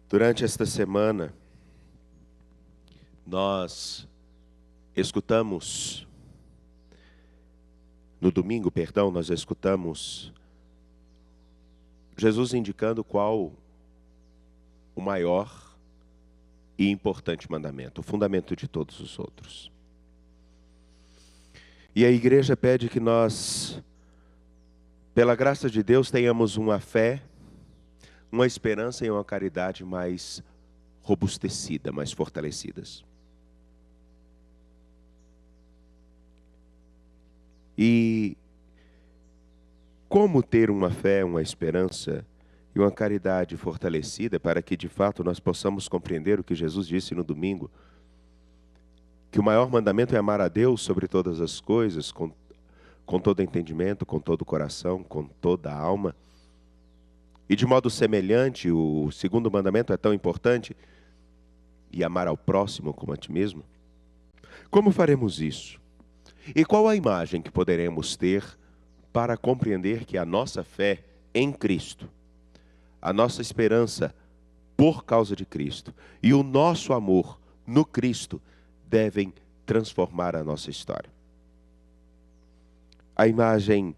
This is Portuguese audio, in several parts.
Durante esta semana, no domingo, nós escutamos Jesus indicando qual o maior e importante mandamento, o fundamento de todos os outros. E a igreja pede que nós, pela graça de Deus, tenhamos uma fé, uma esperança e uma caridade mais robustecida, mais fortalecidas. E como ter uma fé, uma esperança e uma caridade fortalecida para que de fato nós possamos compreender o que Jesus disse no domingo, que o maior mandamento é amar a Deus sobre todas as coisas, com todo entendimento, com todo o coração, com toda a alma. E de modo semelhante, o segundo mandamento é tão importante, e amar ao próximo como a ti mesmo. Como faremos isso? E qual a imagem que poderemos ter para compreender que a nossa fé em Cristo, a nossa esperança por causa de Cristo e o nosso amor no Cristo devem transformar a nossa história? A imagem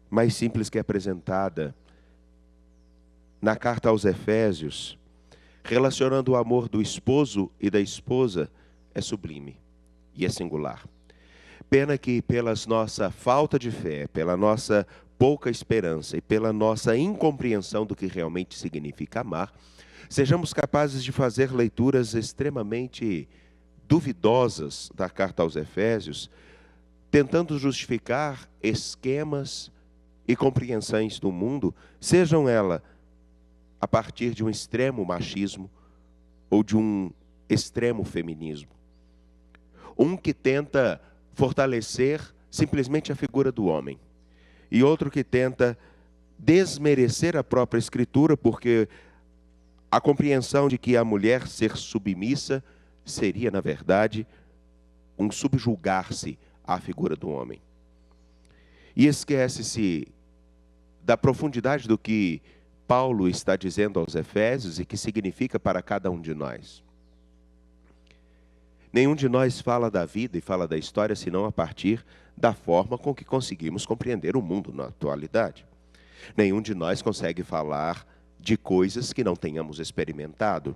mais simples que é apresentada na carta aos Efésios, relacionando o amor do esposo e da esposa, é sublime e é singular. Pena que pela nossa falta de fé, pela nossa pouca esperança e pela nossa incompreensão do que realmente significa amar, sejamos capazes de fazer leituras extremamente duvidosas da carta aos Efésios, tentando justificar esquemas e compreensões do mundo, sejam elas a partir de um extremo machismo ou de um extremo feminismo. Um que tenta fortalecer simplesmente a figura do homem, e outro que tenta desmerecer a própria Escritura, porque a compreensão de que a mulher ser submissa seria, na verdade, um subjugar-se à figura do homem. E esquece-se da profundidade do que Paulo está dizendo aos Efésios e que significa para cada um de nós. Nenhum de nós fala da vida e fala da história senão a partir da forma com que conseguimos compreender o mundo na atualidade. Nenhum de nós consegue falar de coisas que não tenhamos experimentado.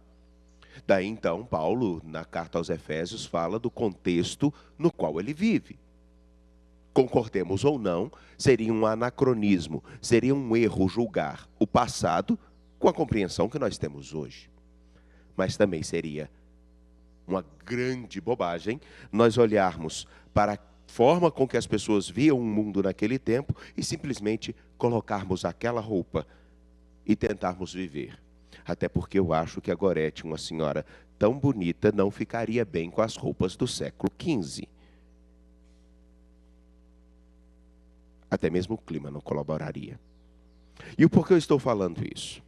Daí então, Paulo, na carta aos Efésios, fala do contexto no qual ele vive. Concordemos ou não, seria um anacronismo, seria um erro julgar o passado com a compreensão que nós temos hoje. Mas também seria uma grande bobagem nós olharmos para a forma com que as pessoas viam o mundo naquele tempo e simplesmente colocarmos aquela roupa e tentarmos viver. Até porque eu acho que a Gorete, uma senhora tão bonita, não ficaria bem com as roupas do século XV. Até mesmo o clima não colaboraria. E o porquê eu estou falando isso?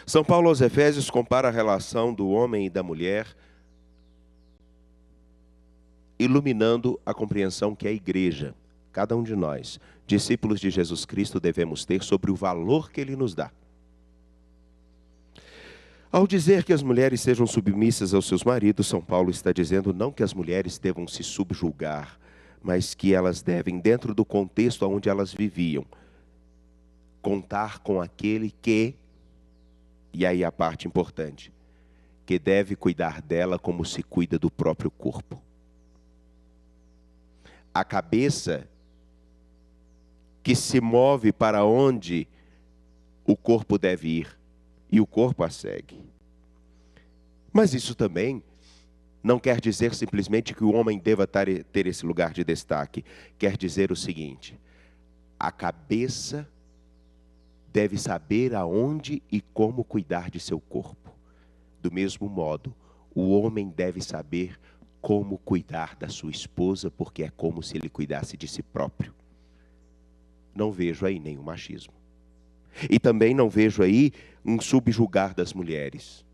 São Paulo aos Efésios compara a relação do homem e da mulher, iluminando a compreensão que a igreja, cada um de nós, discípulos de Jesus Cristo, devemos ter sobre o valor que Ele nos dá. Ao dizer que as mulheres sejam submissas aos seus maridos, São Paulo está dizendo não que as mulheres devam se subjugar, mas que elas devem, dentro do contexto onde elas viviam, contar com aquele que, e aí a parte importante, que deve cuidar dela como se cuida do próprio corpo. A cabeça que se move para onde o corpo deve ir, e o corpo a segue. Mas isso também não quer dizer simplesmente que o homem deva ter esse lugar de destaque. Quer dizer o seguinte: a cabeça deve saber aonde e como cuidar de seu corpo. Do mesmo modo, o homem deve saber como cuidar da sua esposa, porque é como se ele cuidasse de si próprio. Não vejo aí nenhum machismo. E também não vejo aí um subjugar das mulheres.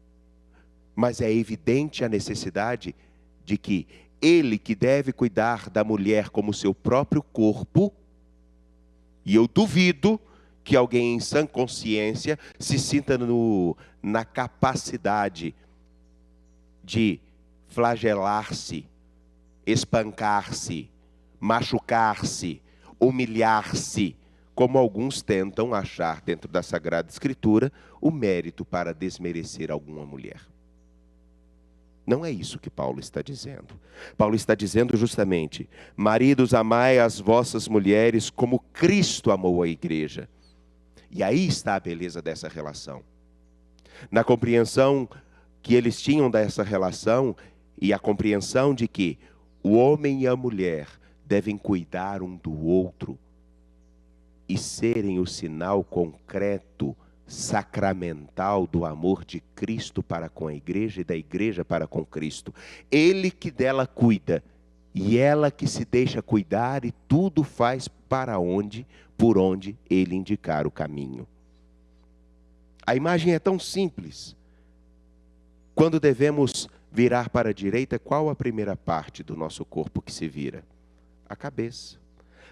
Mas é evidente a necessidade de que ele que deve cuidar da mulher como seu próprio corpo, e eu duvido que alguém em sã consciência se sinta na capacidade de flagelar-se, espancar-se, machucar-se, humilhar-se, como alguns tentam achar dentro da Sagrada Escritura o mérito para desmerecer alguma mulher. Não é isso que Paulo está dizendo. Paulo está dizendo justamente: maridos, amai as vossas mulheres como Cristo amou a igreja. E aí está a beleza dessa relação. Na compreensão que eles tinham dessa relação e a compreensão de que o homem e a mulher devem cuidar um do outro e serem o sinal concreto, sacramental do amor de Cristo para com a igreja e da igreja para com Cristo. Ele que dela cuida e ela que se deixa cuidar, e tudo faz para onde, por onde ele indicar o caminho. A imagem é tão simples. Quando devemos virar para a direita, qual a primeira parte do nosso corpo que se vira? A cabeça.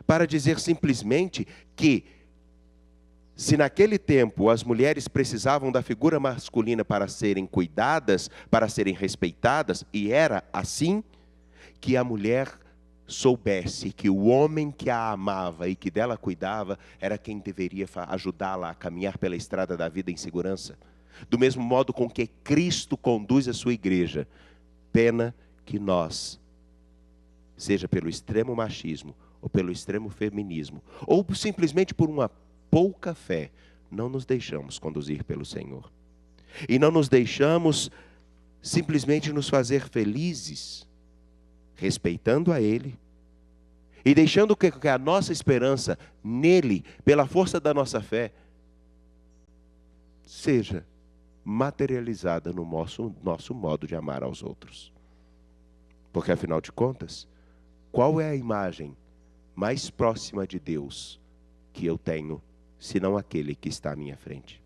Para dizer simplesmente que, se naquele tempo as mulheres precisavam da figura masculina para serem cuidadas, para serem respeitadas, e era assim, que a mulher soubesse que o homem que a amava e que dela cuidava era quem deveria ajudá-la a caminhar pela estrada da vida em segurança. Do mesmo modo com que Cristo conduz a sua igreja. Pena que nós, seja pelo extremo machismo, ou pelo extremo feminismo, ou simplesmente por uma pouca fé, não nos deixamos conduzir pelo Senhor. E não nos deixamos simplesmente nos fazer felizes, respeitando a Ele, e deixando que a nossa esperança nele, pela força da nossa fé, seja materializada no nosso modo de amar aos outros. Porque, afinal de contas, qual é a imagem mais próxima de Deus que eu tenho, senão aquele que está à minha frente?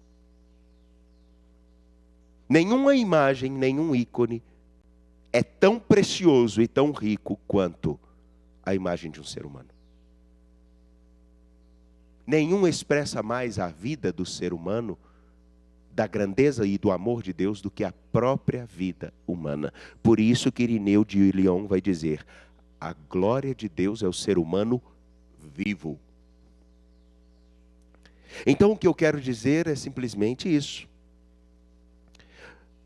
Nenhuma imagem, nenhum ícone é tão precioso e tão rico quanto a imagem de um ser humano. Nenhum expressa mais a vida do ser humano, da grandeza e do amor de Deus, do que a própria vida humana. Por isso que Irineu de Lyon vai dizer: a glória de Deus é o ser humano vivo. Então o que eu quero dizer é simplesmente isso.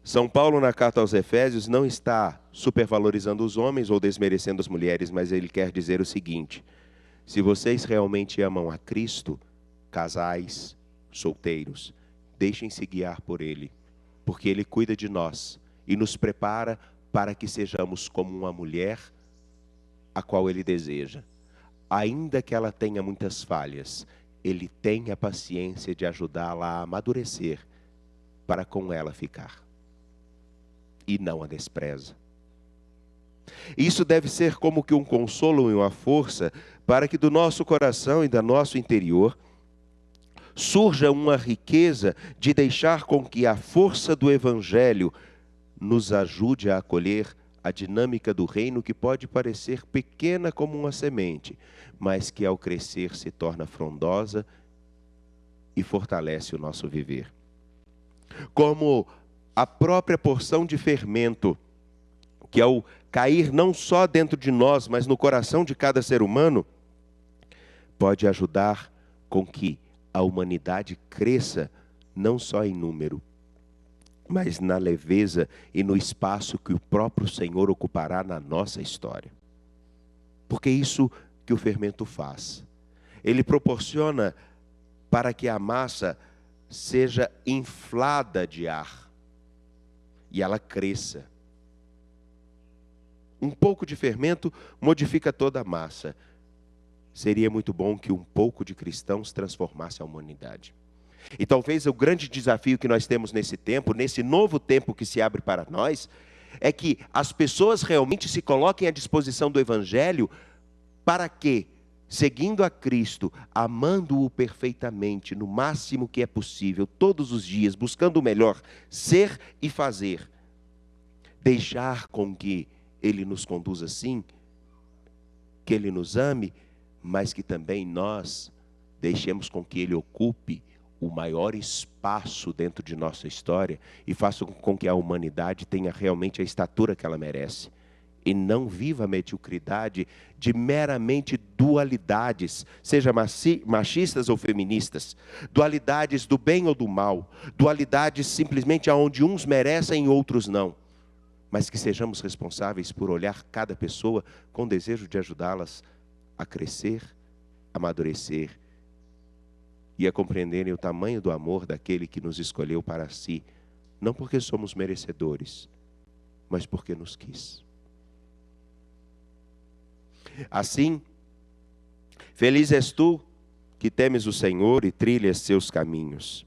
São Paulo, na carta aos Efésios, não está supervalorizando os homens ou desmerecendo as mulheres, mas ele quer dizer o seguinte: se vocês realmente amam a Cristo, casais, solteiros, deixem-se guiar por Ele, porque Ele cuida de nós e nos prepara para que sejamos como uma mulher a qual Ele deseja. Ainda que ela tenha muitas falhas, Ele tem a paciência de ajudá-la a amadurecer para com ela ficar. E não a despreza. Isso deve ser como que um consolo e uma força para que do nosso coração e do nosso interior surja uma riqueza de deixar com que a força do Evangelho nos ajude a acolher a dinâmica do reino, que pode parecer pequena como uma semente, mas que ao crescer se torna frondosa e fortalece o nosso viver. Como a própria porção de fermento, que ao cair não só dentro de nós, mas no coração de cada ser humano, pode ajudar com que a humanidade cresça não só em número, mas na leveza e no espaço que o próprio Senhor ocupará na nossa história. Porque é isso que o fermento faz. Ele proporciona para que a massa seja inflada de ar e ela cresça. Um pouco de fermento modifica toda a massa. Seria muito bom que um pouco de cristãos transformasse a humanidade. E talvez o grande desafio que nós temos nesse tempo, nesse novo tempo que se abre para nós, é que as pessoas realmente se coloquem à disposição do Evangelho para que, seguindo a Cristo, amando-o perfeitamente, no máximo que é possível, todos os dias, buscando o melhor, ser e fazer, deixar com que Ele nos conduza assim, que Ele nos ame, mas que também nós deixemos com que ele ocupe o maior espaço dentro de nossa história e faça com que a humanidade tenha realmente a estatura que ela merece. E não viva a mediocridade de meramente dualidades, seja machistas ou feministas, dualidades do bem ou do mal, dualidades simplesmente onde uns merecem e outros não, mas que sejamos responsáveis por olhar cada pessoa com desejo de ajudá-las a crescer, amadurecer e a compreenderem o tamanho do amor daquele que nos escolheu para si, não porque somos merecedores, mas porque nos quis. Assim, feliz és tu que temes o Senhor e trilhas seus caminhos.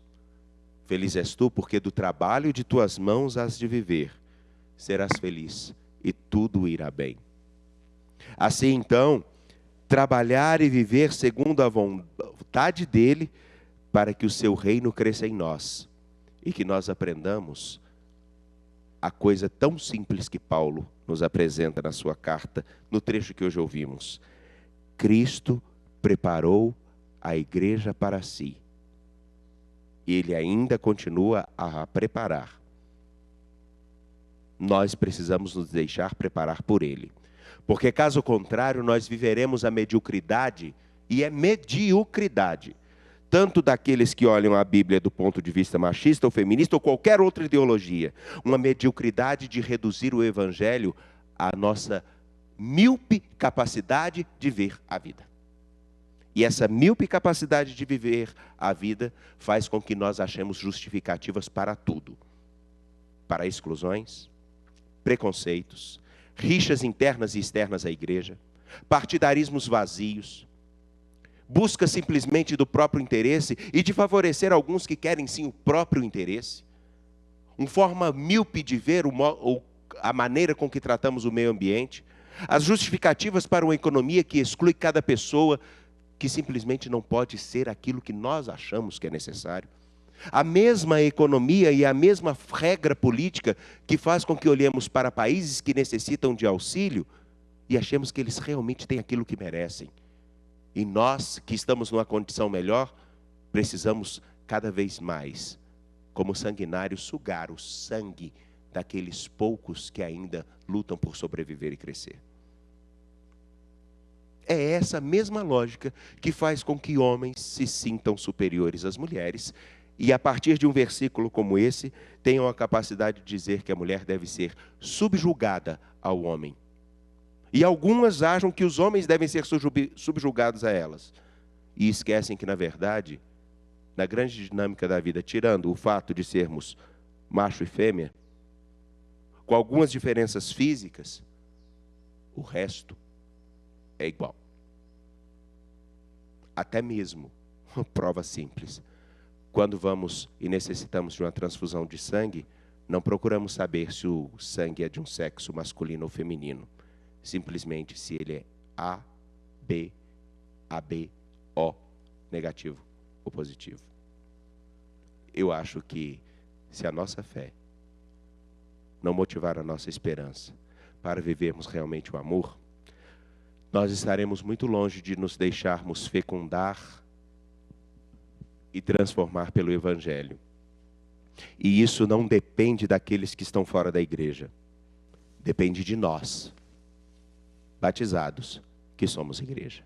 Feliz és tu porque do trabalho de tuas mãos has de viver. Serás feliz e tudo irá bem. Assim então, trabalhar e viver segundo a vontade dele, para que o seu reino cresça em nós e que nós aprendamos a coisa tão simples que Paulo nos apresenta na sua carta, no trecho que hoje ouvimos. Cristo preparou a igreja para si. Ele ainda continua a preparar. Nós precisamos nos deixar preparar por ele. Porque caso contrário, nós viveremos a mediocridade, e é mediocridade, tanto daqueles que olham a Bíblia do ponto de vista machista ou feminista ou qualquer outra ideologia. Uma mediocridade de reduzir o Evangelho à nossa míope capacidade de ver a vida. E essa míope capacidade de viver a vida faz com que nós achemos justificativas para tudo. Para exclusões, preconceitos, rixas internas e externas à igreja, partidarismos vazios, busca simplesmente do próprio interesse e de favorecer alguns que querem sim o próprio interesse. Uma forma míope de ver a maneira com que tratamos o meio ambiente. As justificativas para uma economia que exclui cada pessoa, que simplesmente não pode ser aquilo que nós achamos que é necessário. A mesma economia e a mesma regra política que faz com que olhemos para países que necessitam de auxílio e achemos que eles realmente têm aquilo que merecem. E nós, que estamos numa condição melhor, precisamos cada vez mais, como sanguinários, sugar o sangue daqueles poucos que ainda lutam por sobreviver e crescer. É essa mesma lógica que faz com que homens se sintam superiores às mulheres e, a partir de um versículo como esse, tenham a capacidade de dizer que a mulher deve ser subjugada ao homem. E algumas acham que os homens devem ser subjugados a elas. E esquecem que, na verdade, na grande dinâmica da vida, tirando o fato de sermos macho e fêmea, com algumas diferenças físicas, o resto é igual. Até mesmo, uma prova simples. Quando vamos e necessitamos de uma transfusão de sangue, não procuramos saber se o sangue é de um sexo masculino ou feminino. Simplesmente se ele é A, B, AB, O, negativo ou positivo. Eu acho que se a nossa fé não motivar a nossa esperança para vivermos realmente o amor, nós estaremos muito longe de nos deixarmos fecundar e transformar pelo Evangelho. E isso não depende daqueles que estão fora da igreja. Depende de nós, batizados, que somos igreja.